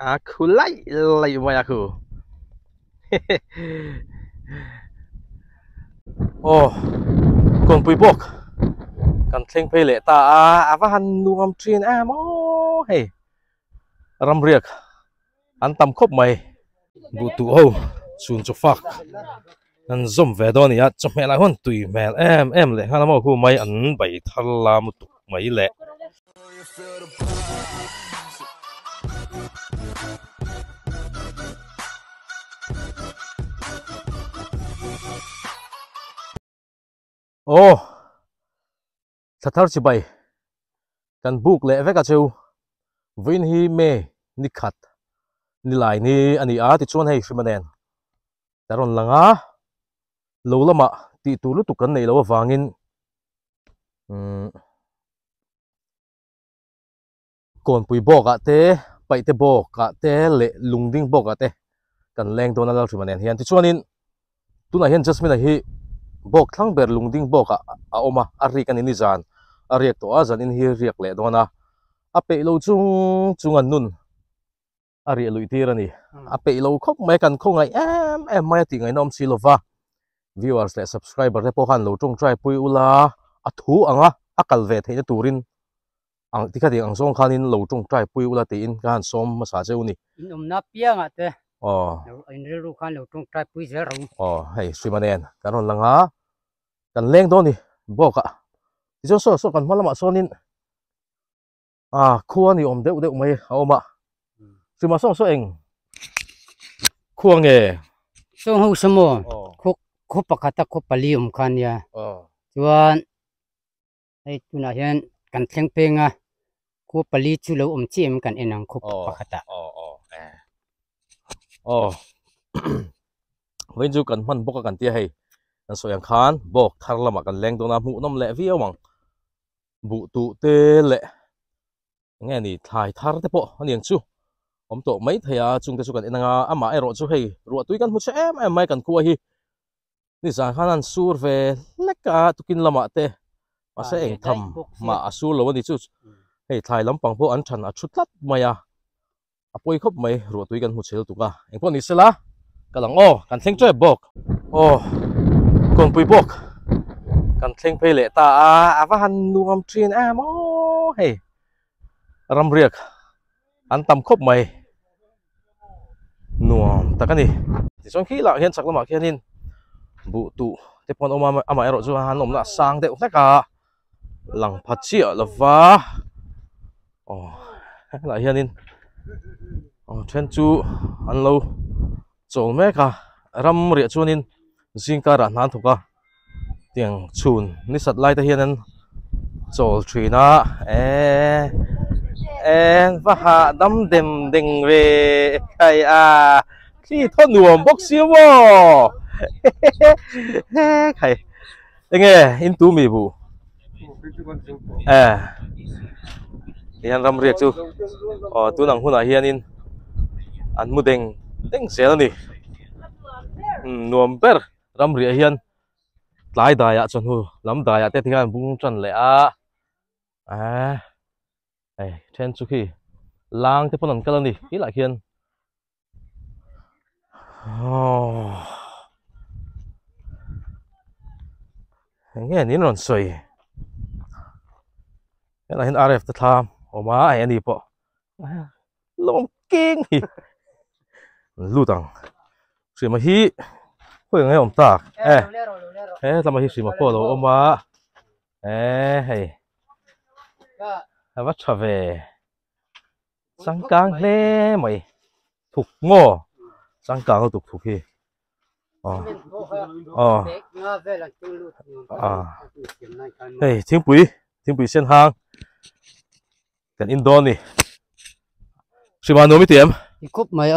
Aku lại lại mày aku. Oh, con bùi bốc. Kan thleng phê lệ ta ava han nuam trin mo hey. Ram riak. An tam khop mày. Bu tu ho. Sun cho phak. An zom ve do ni a chom me la hon tui mel em le han mo khu mai an bai thar la mu tu mai le. Oh, sathar chi bai. Kan buk le ve ka cheu. Vin hi me ni khat. Ni lai ni ani a ti chuan hei shrimanen. Taron langa lo lama ti tu lu tu kan nei lo wangin kon pui bok a te pai te bok a te le lungding bok a te kan leng to na lo shrimanen hian ti chuanin tuna hian jasmine hi bok thlang ber lungding bok a oma a ri kan ni zan a riak to a zan in hi riak le dona a pe lo chung an nun a ri lui tir ani a pe lo khop mai kan khongai em mai ti ngai nom silova viewers le subscriber le po han lo tong try pui ula a thu anga akal ve theina turin ang tikati ang song khanin lo tong try pui ula te in kan som ma sa cheu ni inom na pianga te oh in ru khan lo tong try pui zer ro oh hei srimanen karon langa kan leng do ni boka ti so kan malama sonin khuwa ni om deuh mai aoma sima so eng khuang e so ho samo khu pakata khu pali khan ya chuan ai tuna hian kan thleng penga khu pali chu lo chim kan enang khu pakata với chú cần man bốc cần tia hay kan so yang khan bok thar lama kan leng dona mu nom le vi awang bu tu te le nghe ni thai thar te po aniang chu om to mai thaya chung te chu kan enanga ama ero chu hei ru tui kan hu che em mai kan kuwa hi ni san khanan sur ve leka tukin lama te ma se eng tham ma asul lo ni chu hei thai lampang po an than a thutlat maya apoi khop mai ru tui kan hu chel tuka eng po ni sela kalang kan thleng che bok con pui bok kan thleng phei le ta ava han nuam trin mo hey ram riak an tam khop mai nuam takani ti song khi la hian saklama khianin bu tu te pon ama ero chu han om na sang de hleka lang phachia lova la hianin then chu an lo chol me ka ram ria chuanin zingka ra nan thuka tiang chun ni sat lai ta hianan chol thina va ha dam dem ding ve kai khi thon nuam bok siwo kai nghe in tu mi bu hian ram riak chu tu nang huna hianin an mudeng deng sel ni nuam ber ram ria hian tlai daya chon hu lam daya te thian bung tran le then chu khi lang te pon an kal ni hi la hian nghe ni non soi la hian rf te tham oma ai ani po lom king hi lutang sima hi hoi ngai om tak lama hi sima po lo oma hei va chave sang kang le mai thuk ngo sang kang tuk thuk hi hei thing pui sen hang kan indon ni sima no mi tiam khop mai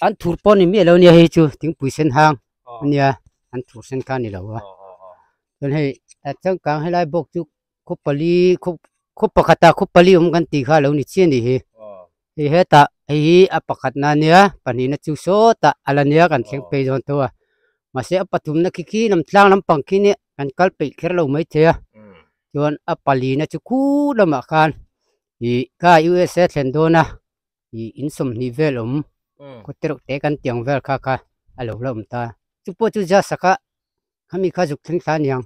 an thur pon ni mi lo ni hei chu ting pui sen hang ania an thur sen kan ni lo wa ton hei chang kang hai lai bok chu khu pali khu pakata khu pali kan ti kha lo ni chen ni hi he ta hi a pakhat na nia pani na chu so ta alania kan thleng pe jon to ma se a pathum na ki nam tlang lam pang ki ni kan kal pe kher lo mai thea jon a pali na chu khu lama khan hi ka usa thlen do na in som ni velum ko terok te kan tiang vel kha alo lom ta chu po chu ja saka khami kha juk theng san yang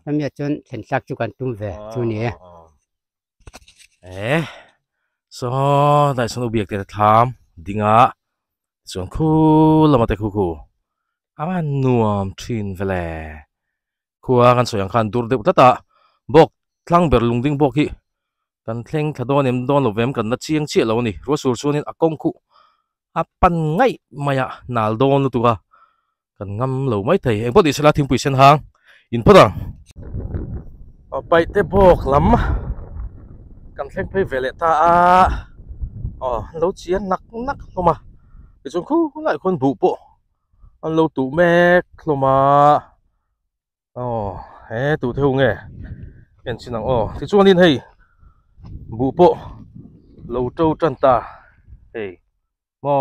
namya chon thlen sak chu kan tum ve chu ni so dai sonu biak te tham dinga chuan khu lama te khu aman nuam thin vele khuwa kan soyang khan dur de tata bok thlang ber lungding bok hi kan thleng thadon em don lovem kan na chiang chi lo ni ro sur chunin akong khu apan ngai maya nal don lu tuwa kan ngam lo mai thei eng podi sala thing pui sen hang in podang pai te bok lam kan thleng phei vele ta lo chian nak loma ti chung khu lai khon bu po an lo tu mek loma tu theo nge en chinang ti chuan in hei bu po lo trâu trần ta hei mo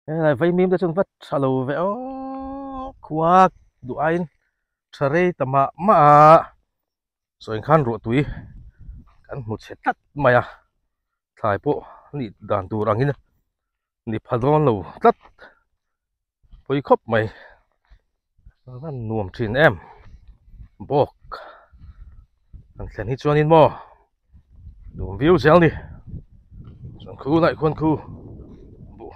lại vay mím ra chân vắt alo vậy khua đủ ai trời tama ma rồi khan ruột túi kan một set tắt mày thải bộ nị đàn tù răng in nị phadon lâu tắt với khóc mày nó nuông trên em bok thằng sen hít chuan in mo đủ view zel đi chuan khu lại khuôn khu bộ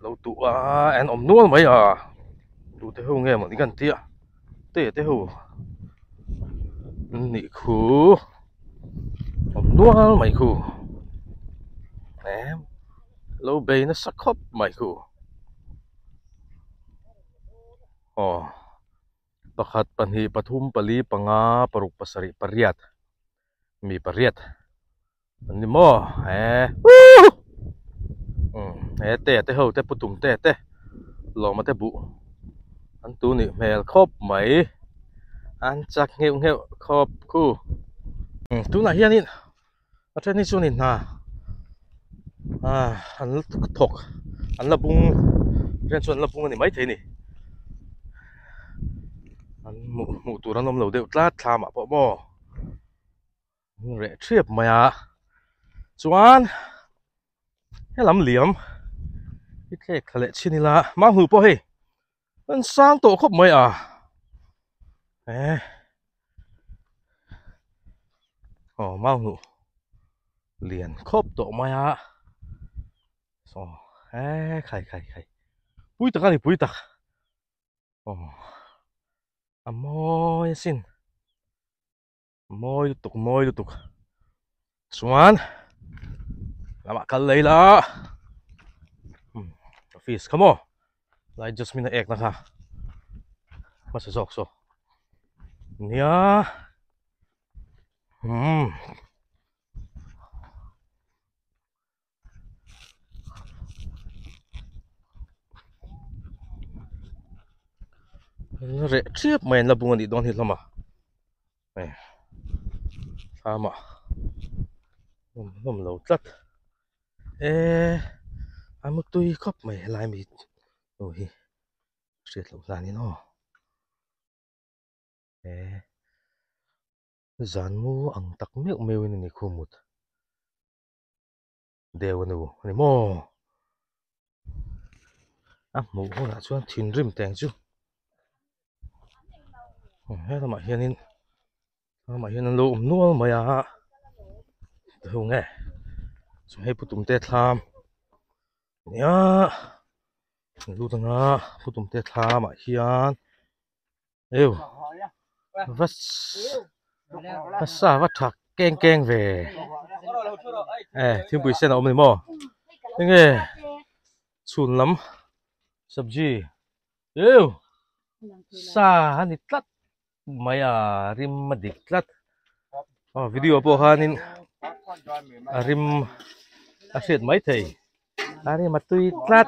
lâu tụ en om nuông mày tụ thế hùng nghe mà đi gần tia tê thế hùng nị khu om nuông mày khu em lâu bề nó sắc khóc mày khu pakhat panhi pathum pali panga paruk pasari pariat mi pariat ani mo te ho te putum te lo ma te bu an tu ni mel khop mai an chak ngeu khop khu tu na hianin a then ni chunin na an thok an labung ren chuan labung ani mai thei ni mụ tụ nó nôm lầu đều tát tham à bỏ bò rẻ triệp mày chuan cái lắm liếm ít cái khả lệ chi là mang hụp bỏ hề anh sang tổ khóc mày mang hụp liền khóc tổ mày khai bùi tắc này bùi tắc môi xin môi tục xuan làm cái lấy là fish come on lại just mina egg na ha masasok so nia rẻ chiếc mày là buồn đi đón hết lắm này mà lầm lầu tắt anh mất tôi khóc mày lại mày rồi chết lầu ra đi nó dàn mu ăn tắc miệng mèo này khu một đều nụ này mò mù hôm nào chuan thìn rim tèng chứ hết là mà hiền lô nuôi mày đâu nghe chúng hay putum tê tham nhá lú tanga putum tê tham mà hiền yêu vắt sa vắt thạc keng về thiên bùi sen ôm này mò nghe chun lắm sabji yêu sa han ni tlat mày rim madik tlat video po hanin rim aset mai thei ari matui tlat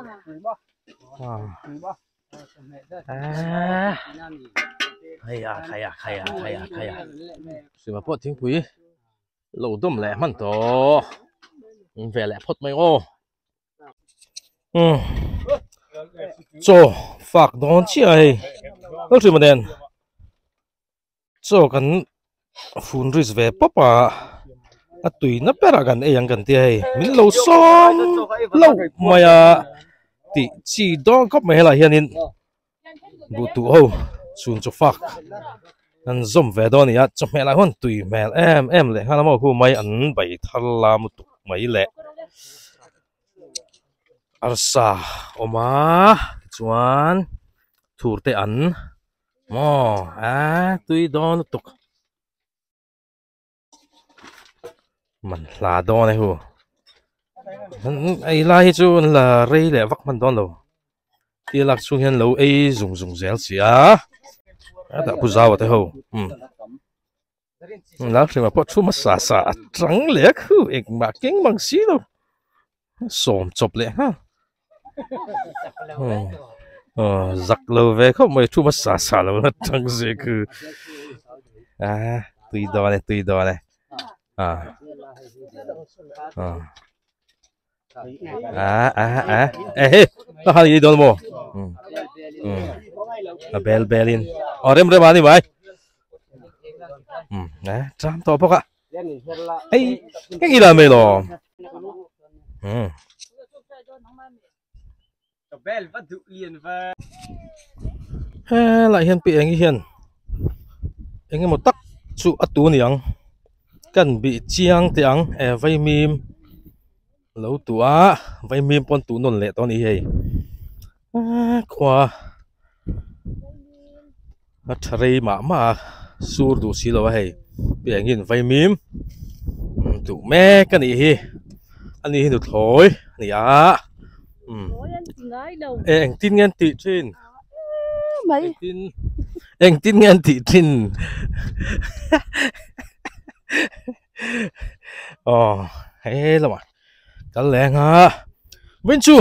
khaya sima po thing pui lo dom le man to ve le phot mai o cho phạc đón chi ai nó chỉ một đèn cho cần phun rít về papa à tùy nó bé ra gần ấy gần thế mình lâu xóm lâu mày à thì chỉ đó có mấy là hiện in bù tụ hậu xuân cho phạc anh zoom về đó này cho mẹ lại hơn tùy mẹ em lại hai mà khu mấy anh bảy thằng làm một mấy lệ arsa oma chuan thur te an mo tùy đó nó tục mình là đó này hù ai lai chu là rây lệ vắc mình đó lâu tia lạc xuống hiện lâu ấy dùng dẻo xía đã bù giao vào thế hù lạc thì mà bắt chú mà xả trắng lệ khứ ek mà kinh bằng xí đâu xồm chụp lệ ha giặc lâu về không mấy chú mà xả lâu nó trắng dễ khứ tùy đó này ê nó hay gì đó mà belin rem ani vậy trăm to bốc ạ ấy cái gì là mày lo lại hiện bị anh hiền một tắc trụ ắt tú niang cần bị chiang tiếng vay mìm lâu tua vay mìm con tú nôn lệ to ní hề qua trời mà sur đủ xí lo hề bị anh nhìn vay mìm tụ mẹ cái ní anh ní được thôi ní anh tin nghe tị trên anh tin nghe tị trên hay lắm à cái lẽ bên chú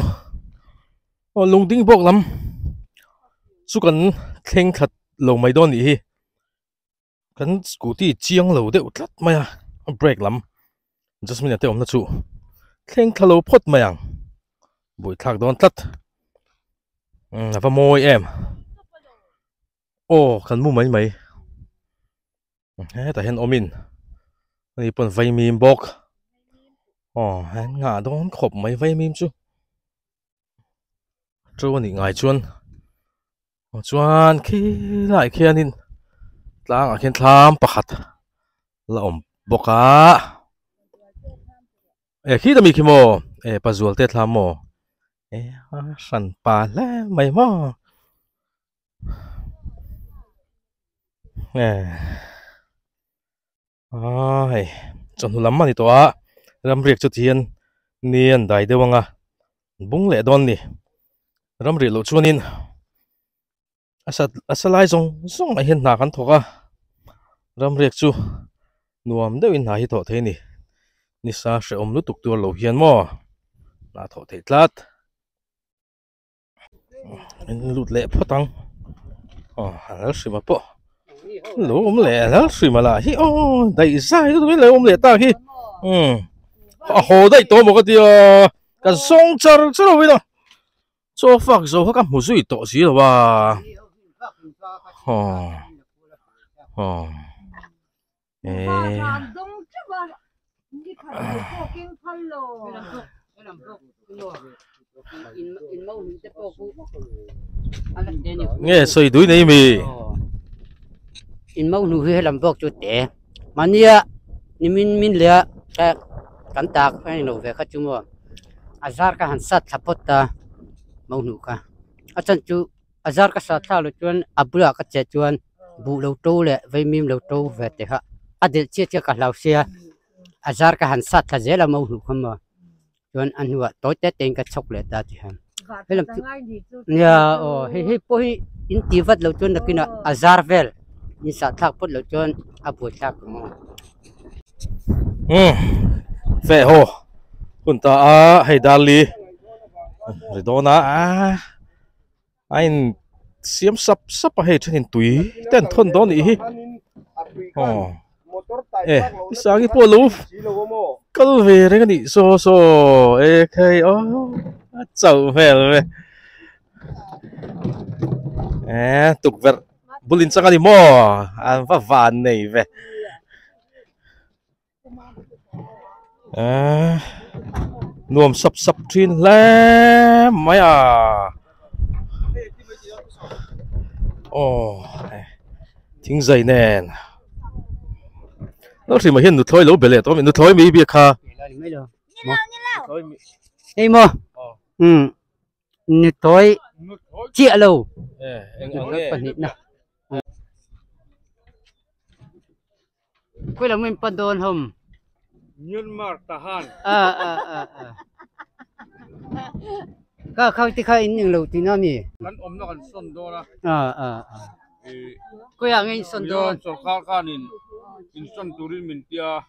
lùng tiếng bốc lắm chú cần khen khát lâu mấy đòn đi cần scooty chiang lâu đấy lắm mày break lắm just mình thấy ông nó chú khen khát lâu phốt mày buổi thạc đòn tắt và môi em cần mua mấy tại hiện omin này bọn vay mìm bốc hắn ngã đón khộp mấy vay mìm chú chú này ngài chuan khi lại khi anh lang ở khen tham bạc là ông bốc khi ta mi khi mò bà ruột tết tham mò sẵn bà lẽ mày mò chọn lắm mà đi toa ram riek cho thiên niên đại đều nga bung lệ đòn nè ram riek lộ chuan in asalai zong mà hiện na kan thoka ram riek chu nuam deuh in na hi tho the ni ni sa hre om lu tuk tur lo hian mo na tho the tlat in lut le photang hal sima po lỗ ôm lẹ đó suy mà là hi đầy sai đó lỗ ôm lẹ ta hi hồ đây to một cái điều cái song char chứ đâu vậy đó cho phật rồi các một suy tổ gì rồi ba nghe soi đuôi này mi in mau nu he lam bok chu te mania ni min le ka kan tak ai no ve kha chu mo azar ka han sat thapot ta mau nu ka achan chu azar ka sa tha lo chuan abura ka che chuan bu lo to le ve mim lo to ve te ha adel che ka lau sia azar ka han sat tha zela mau nu kham ma chuan anwa to te teng ka chok le ta ti han helam ya he po hi in ti vat lo chuan nakina azar vel ni sa thak pot lo chon apu thak ve ho kun ta hay dali redona anh xiêm sắp hay trên túi tên thôn đó nỉ sáng cái bộ lú câu về đấy cái nỉ so cái chậu về rồi tục vật bulin sang đi mò ăn vặt vàn này về nuông sập sập trên lẽ mấy à ồ tiếng dậy nè nó chỉ mà hiện nút thôi lỗ bể lệ tôi mình nút thôi mấy việc ha đây mà nút thôi chia lâu quay lại mình bắt đầu hôm nhân mạc tahan các khâu thì khai những lâu thì nào nhỉ kan om nó kan son do na quay lại ngay son do so khal kan in son turin min tia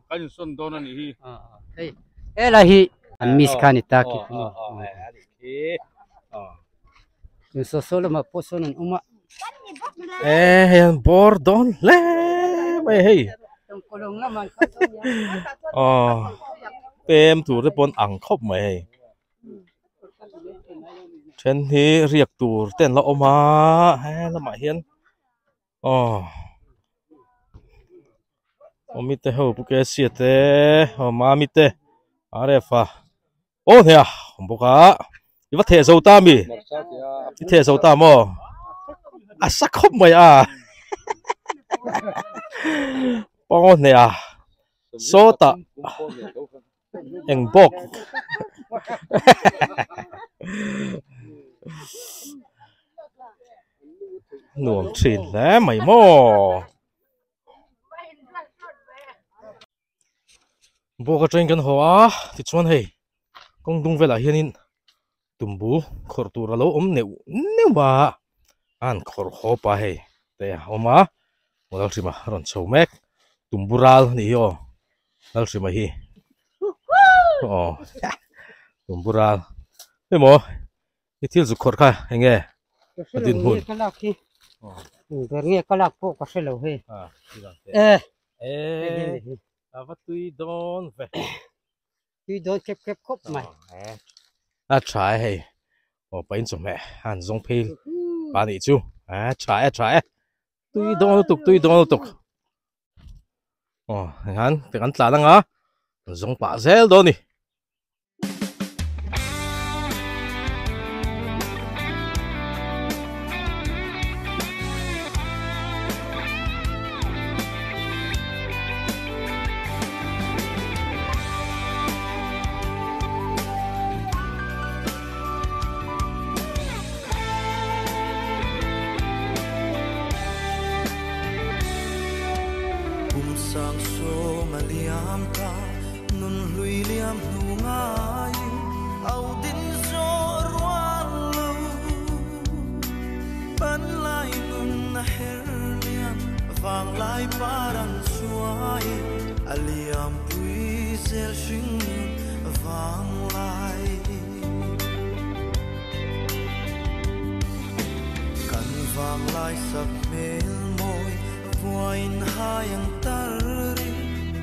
kan son do na ni hi đây là hi an miss kan ita ki so so là mà poso nan uma bor don le mày hey em tụi nó bọn ăn khóc mày trên thì riêng tụi tên là ông mà hay là mày hiền ông mít hậu bục cái gì thế mà mít à pha thế à bục à cái vật thể dầu ta mi cái thể dầu ta mò sắc khóc mày bao nè số ta em bốc nuông chín lẽ mày mò bốc cái chuyện cần hoa thì chuẩn hay công dung về là hiện in tụm bù khor tu ra lâu nêu mà an khor hoa pa hay thế mà một lần mà ron sâu mét tụm bù ra ni yo lần mà hi tụm bù ra thế mà cái thiếu dục khor cả anh nghe tin hồn cái nghe cái lạc bộ có sẽ lâu hay vắt tuy đón về tuy đón kẹp khóc mày trái hay bánh cho mẹ ăn giống phi bà nị chú trái tuy đón tục hắn tiếng ăn là đang giống bà dễ đó nè sang so mà liam ta nun lui liam nu ngai au din zo ruan lu ban lai nun na her liam vang lai paran suai aliam pui zel shin vang lai kan vang lai sap mel moi voin hayang tarri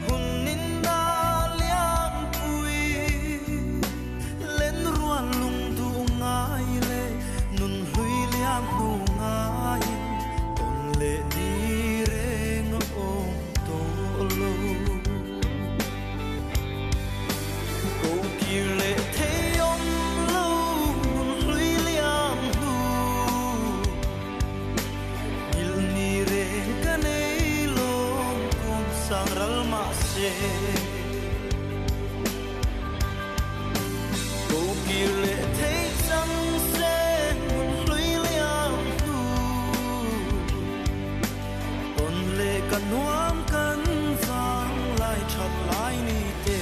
hunin na liang pui len ruan lung du ngai le nun hui liang nu ngai ton le ni re ngo om to lo ko ki le the yom lo nun hui liang nu il ni re sangral masih kau kile thấy rằng sẽ lối liang tu còn lệ cần hoang cần vang lại chặt lại ni tê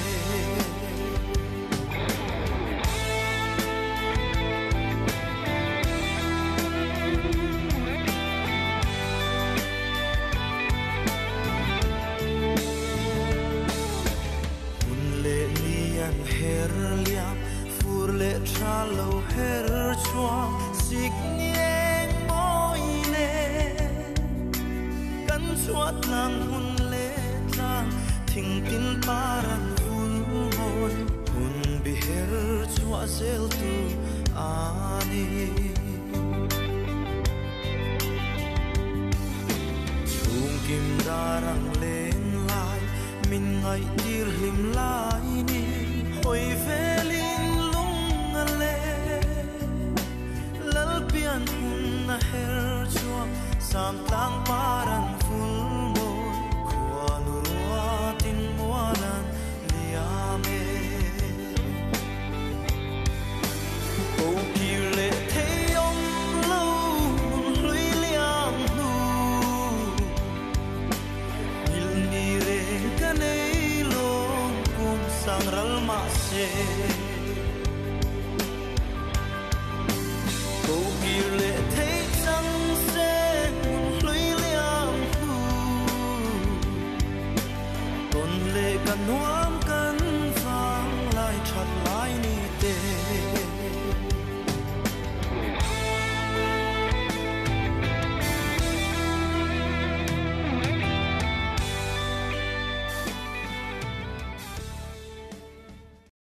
her liam fur le tralo her chua sig nieng moi ne kan chuat nang hun le tlang thing tin paran hun hon hun bi her chua zel tu ani chung kim darang len lai mình ngày dir lim lai ni hồi về linh lung lệ lal pian hun na her chua sam tlang paran full mo khua nurwa tin mualan liame ô kiu lệ thế ông lâu lưỡi liang nu il ni re kanei long kum sang ral ma se ô kiu lệ thế sang se lưỡi liang nu con lệ kan hoa